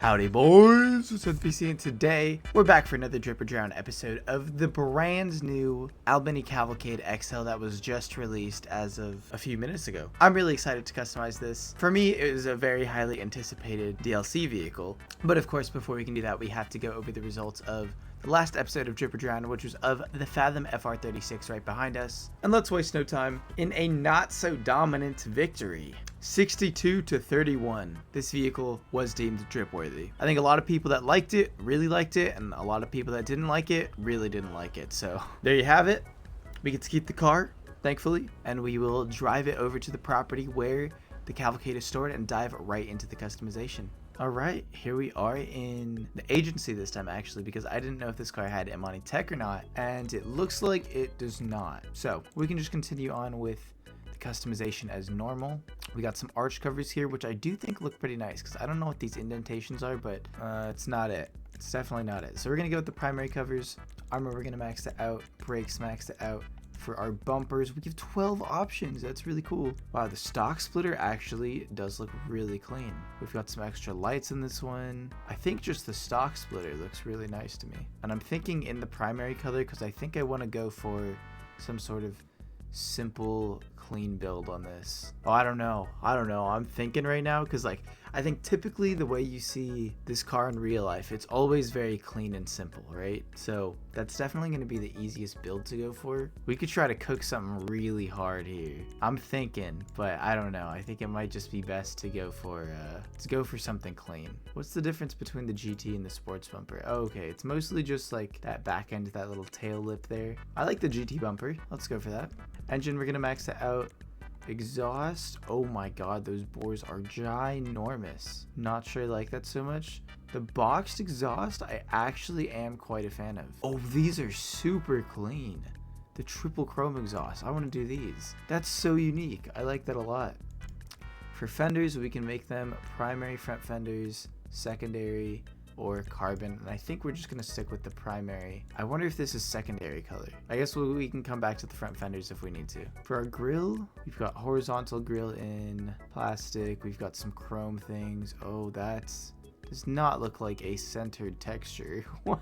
Howdy boys, it's NPC and today we're back for another Drip or Drown episode of the brand new Albany Cavalcade XL that was just released as of a few minutes ago. I'm really excited to customize this. For me, it was a very highly anticipated DLC vehicle, but of course before we can do that we have to go over the results of the last episode of Drip or Drown, which was of the Fathom FR36 right behind us. And let's waste no time in a not so dominant victory. 62-31. This vehicle was deemed drip worthy. I think a lot of people that liked it really liked it, and a lot of people that didn't like it really didn't like it. So there you have it. We get to keep the car, thankfully, and we will drive it over to the property where the Cavalcade is stored and dive right into the customization. Alright, here we are in the agency this time actually, because I didn't know if this car had Albany Tech or not, and it looks like it does not. So we can just continue on with the customization as normal. We got some arch covers here, which I do think look pretty nice, because I don't know what these indentations are, but it's not it. It's definitely not it. So we're going to go with the primary covers. Armor, we're going to max it out. Brakes, max it out. For our bumpers, we give 12 options. That's really cool. Wow, the stock splitter actually does look really clean. We've got some extra lights in this one. I think just the stock splitter looks really nice to me. And I'm thinking in the primary color, because I think I want to go for some sort of simple clean build on this. Oh, I don't know. I'm thinking right now, because like I think typically the way you see this car in real life, it's always very clean and simple, right? So that's definitely going to be the easiest build to go for. We could try to cook something really hard here, I'm thinking, but I don't know. I think it might just be best to go for something clean. What's the difference between the GT and the sports bumper? Oh, okay, it's mostly just like that back end, that little tail lip there. I like the GT bumper. Let's go for that. Engine, we're gonna max it out. Exhaust, oh my god, those bores are ginormous. Not sure I like that so much. The boxed exhaust I actually am quite a fan of. Oh, these are super clean. The triple chrome exhaust, I want to do these. That's so unique. I like that a lot. For fenders, we can make them primary front fenders, secondary, or carbon, and I think we're just gonna stick with the primary. I wonder if this is secondary color. I guess we can come back to the front fenders if we need to. For our grill, we've got horizontal grill in plastic. We've got some chrome things. Oh, that does not look like a centered texture. What?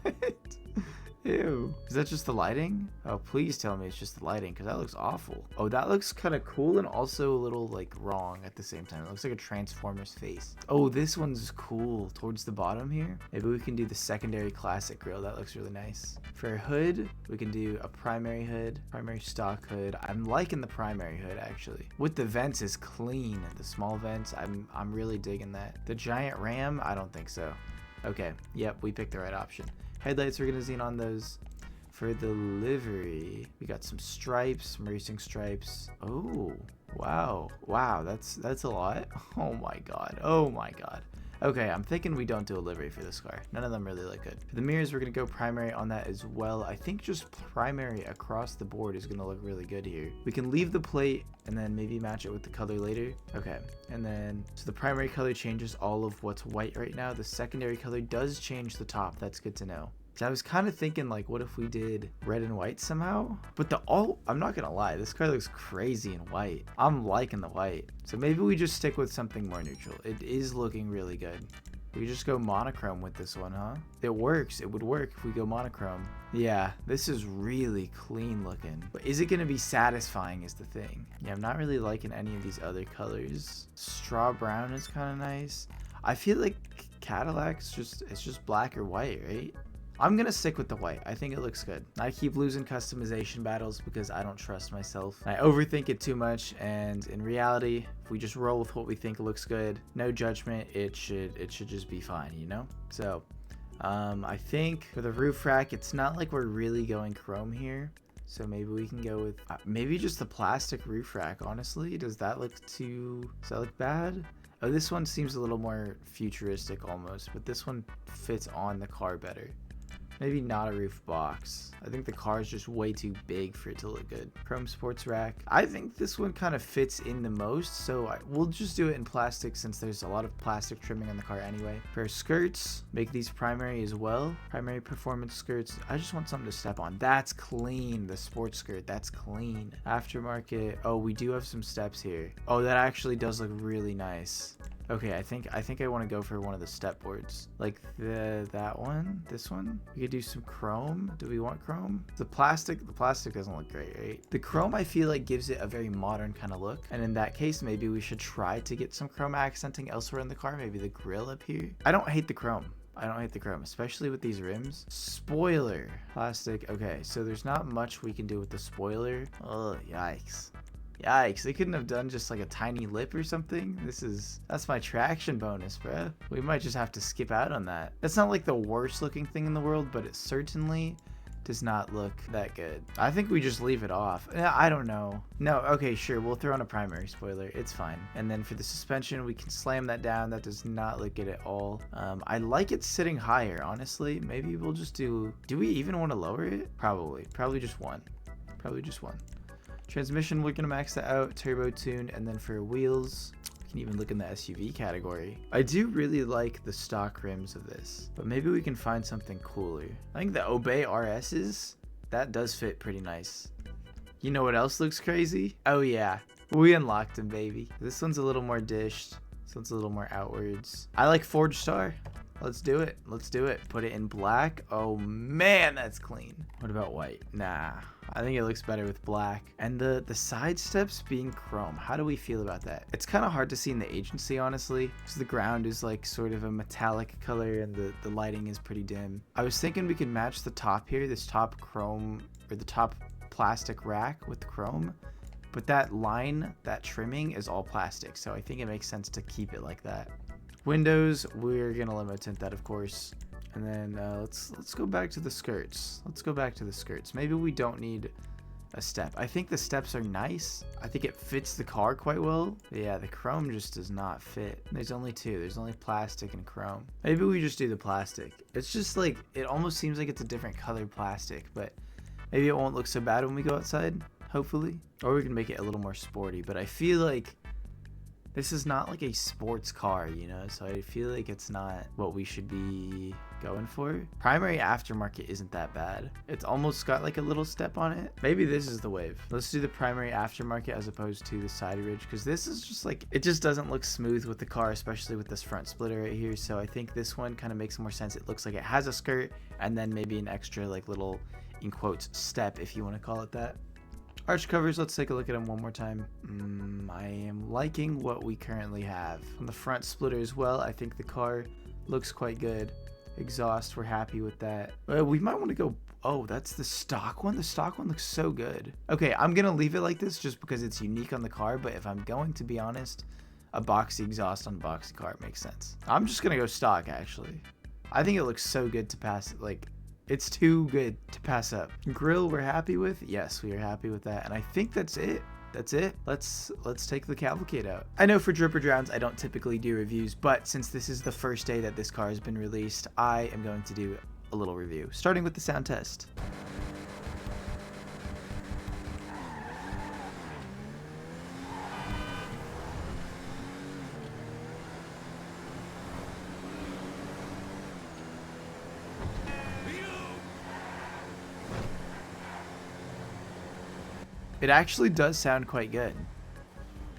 Ew. Is that just the lighting? Oh, please tell me it's just the lighting, because that looks awful. Oh, that looks kind of cool and also a little like wrong at the same time. It looks like a Transformer's face. Oh, this one's cool towards the bottom here. Maybe we can do the secondary classic grille. That looks really nice. For a hood, we can do a primary hood, primary stock hood. I'm liking the primary hood actually. With the vents is clean. The small vents, I'm really digging that. The giant ram, I don't think so. Okay, yep, we picked the right option. Headlights, we're gonna zoom on those. For the livery, we got some stripes, some racing stripes. Oh, wow, that's a lot. Oh my god. Okay, I'm thinking we don't do a livery for this car. None of them really look good. For the mirrors, we're gonna go primary on that as well. I think just primary across the board is gonna look really good here. We can leave the plate and then maybe match it with the color later. Okay, and then so the primary color changes all of what's white right now. The secondary color does change the top. That's good to know. So I was kind of thinking like, what if we did red and white somehow? But I'm not gonna lie, this car looks crazy in white. I'm liking the white. So maybe we just stick with something more neutral. It is looking really good. We just go monochrome with this one, huh? It works. It would work if we go monochrome. Yeah, this is really clean looking. But is it gonna be satisfying is the thing. Yeah, I'm not really liking any of these other colors. Straw brown is kind of nice. I feel like Cadillac's it's just black or white, right? I'm gonna stick with the white. I think it looks good. I keep losing customization battles because I don't trust myself. I overthink it too much, and in reality, if we just roll with what we think looks good, no judgment, it should just be fine, you know? So, I think for the roof rack, it's not like we're really going chrome here. So maybe we can go with maybe just the plastic roof rack, honestly. Does that look bad? Oh, this one seems a little more futuristic almost, but this one fits on the car better. Maybe not a roof box. I think the car is just way too big for it to look good. Chrome sports rack. I think this one kind of fits in the most, so we'll just do it in plastic since there's a lot of plastic trimming on the car anyway. For skirts, make these primary as well. Primary performance skirts. I just want something to step on. That's clean. The sports skirt, that's clean. Aftermarket. Oh, we do have some steps here. Oh, that actually does look really nice. Okay, I think I want to go for one of the step boards. Like that one, this one. We could do some chrome. Do we want chrome? The plastic doesn't look great, right? The chrome I feel like gives it a very modern kind of look. And in that case, maybe we should try to get some chrome accenting elsewhere in the car. Maybe the grill up here. I don't hate the chrome. I don't hate the chrome, especially with these rims. Spoiler. Plastic. Okay, so there's not much we can do with the spoiler. Oh, yikes. Yikes, they couldn't have done just like a tiny lip or something. That's my traction bonus, bro. We might just have to skip out on that. It's not like the worst looking thing in the world, but it certainly does not look that good. I think we just leave it off. I don't know. No, okay, sure. We'll throw in a primary spoiler. It's fine. And then for the suspension, we can slam that down. That does not look good at all. I like it sitting higher, honestly. Maybe we'll just do we even want to lower it? Probably just one. Transmission, we're gonna max that out, turbo tune, and then for wheels, we can even look in the SUV category. I do really like the stock rims of this, but maybe we can find something cooler. I think the Obey RS's, that does fit pretty nice. You know what else looks crazy? Oh yeah, we unlocked him, baby. This one's a little more dished. This one's a little more outwards. I like Forge Star. Let's do it. Put it in black. Oh man, that's clean. What about white? Nah, I think it looks better with black. And the side steps being chrome. How do we feel about that? It's kind of hard to see in the agency, honestly, because the ground is like sort of a metallic color and the lighting is pretty dim. I was thinking we could match the top here, this top chrome or the top plastic rack with chrome. But that line, that trimming is all plastic. So I think it makes sense to keep it like that. Windows, we're gonna limo tint that, of course. And then let's go back to the skirts. Maybe we don't need a step. I think the steps are nice. I think it fits the car quite well. But yeah, the chrome just does not fit. There's only two. There's only plastic and chrome. Maybe we just do the plastic. It's just like, it almost seems like it's a different color plastic, but maybe it won't look so bad when we go outside, hopefully. Or we can make it a little more sporty, but I feel like this is not like a sports car, you know, so I feel like it's not what we should be going for. Primary aftermarket isn't that bad. It's almost got like a little step on it. Maybe this is the wave. Let's do the primary aftermarket as opposed to the side ridge, because this is just like, it just doesn't look smooth with the car, especially with this front splitter right here. So I think this one kind of makes more sense. It looks like it has a skirt and then maybe an extra like little, in quotes, step, if you want to call it that. Arch covers, let's take a look at them one more time. I am liking what we currently have. On the front splitter as well, I think the car looks quite good. Exhaust, we're happy with that. We might want to go, oh, that's the stock one? The stock one looks so good. Okay, I'm going to leave it like this just because it's unique on the car, but if I'm going to be honest, a boxy exhaust on a boxy car makes sense. I'm just going to go stock, actually. I think it looks so good to pass, like, it's too good to pass up. Grill, we're happy with? Yes, we are happy with that. And I think that's it. Let's take the Cavalcade out. I know for Dripper Drowns, I don't typically do reviews, but since this is the first day that this car has been released, I am going to do a little review, starting with the sound test. It actually does sound quite good.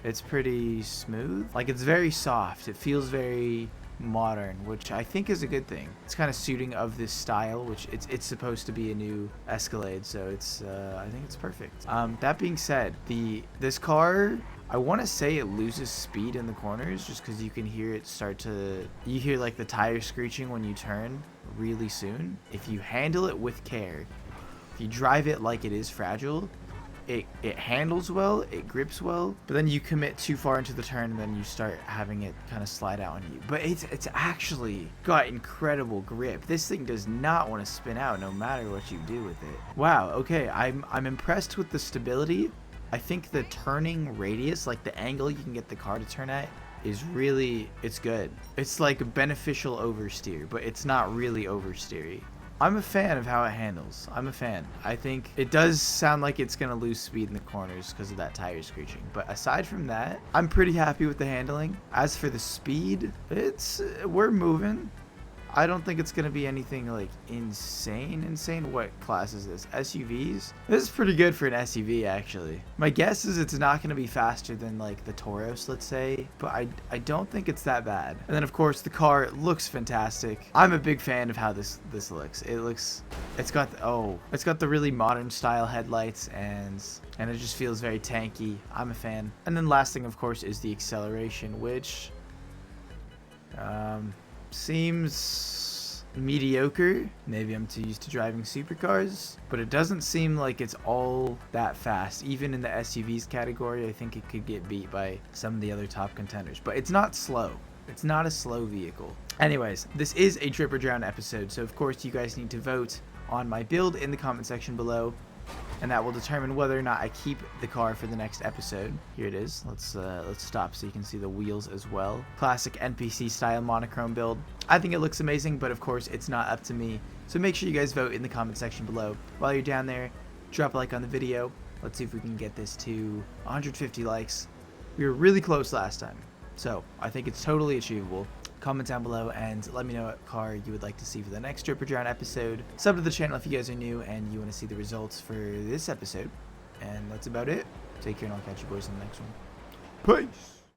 It's pretty smooth. Like, it's very soft. It feels very modern, which I think is a good thing. It's kind of suiting of this style, which it's supposed to be a new Escalade, so it's I think it's perfect. That being said, this car, I want to say it loses speed in the corners just because you can hear it you hear like the tire screeching when you turn really soon. If you handle it with care, if you drive it like it is fragile, it handles well, it grips well, but then you commit too far into the turn and then you start having it kind of slide out on you. But it's actually got incredible grip. This thing does not want to spin out no matter what you do with it. Wow, okay, I'm impressed with the stability. I think the turning radius, like the angle you can get the car to turn at, is really, it's good. It's like beneficial oversteer, but it's not really oversteery. I'm a fan of how it handles. I'm a fan. I think it does sound like it's going to lose speed in the corners because of that tire screeching. But aside from that, I'm pretty happy with the handling. As for the speed, we're moving. I don't think it's gonna be anything like insane. What class is this? SUVs? This is pretty good for an SUV, actually. My guess is it's not gonna be faster than like the Tauros, let's say, but I don't think it's that bad. And then of course the car looks fantastic. I'm a big fan of how this looks. It's got the really modern style headlights, and it just feels very tanky. I'm a fan. And then last thing, of course, is the acceleration, which seems mediocre. Maybe I'm too used to driving supercars, but it doesn't seem like it's all that fast. Even in the SUVs category, I think it could get beat by some of the other top contenders, but it's not slow. It's not a slow vehicle. Anyways, this is a Drip or Drown episode, so of course you guys need to vote on my build in the comment section below, and that will determine whether or not I keep the car for the next episode. Here it is. Let's stop so you can see the wheels as well. Classic NPC style monochrome build. I think it looks amazing, but of course it's not up to me. So make sure you guys vote in the comment section below. While you're down there, drop a like on the video. Let's see if we can get this to 150 likes. We were really close last time, so I think it's totally achievable. Comment down below and let me know what car you would like to see for the next Drip or Drown episode. Sub to the channel if you guys are new and you want to see the results for this episode. And that's about it. Take care, and I'll catch you boys in the next one. Peace!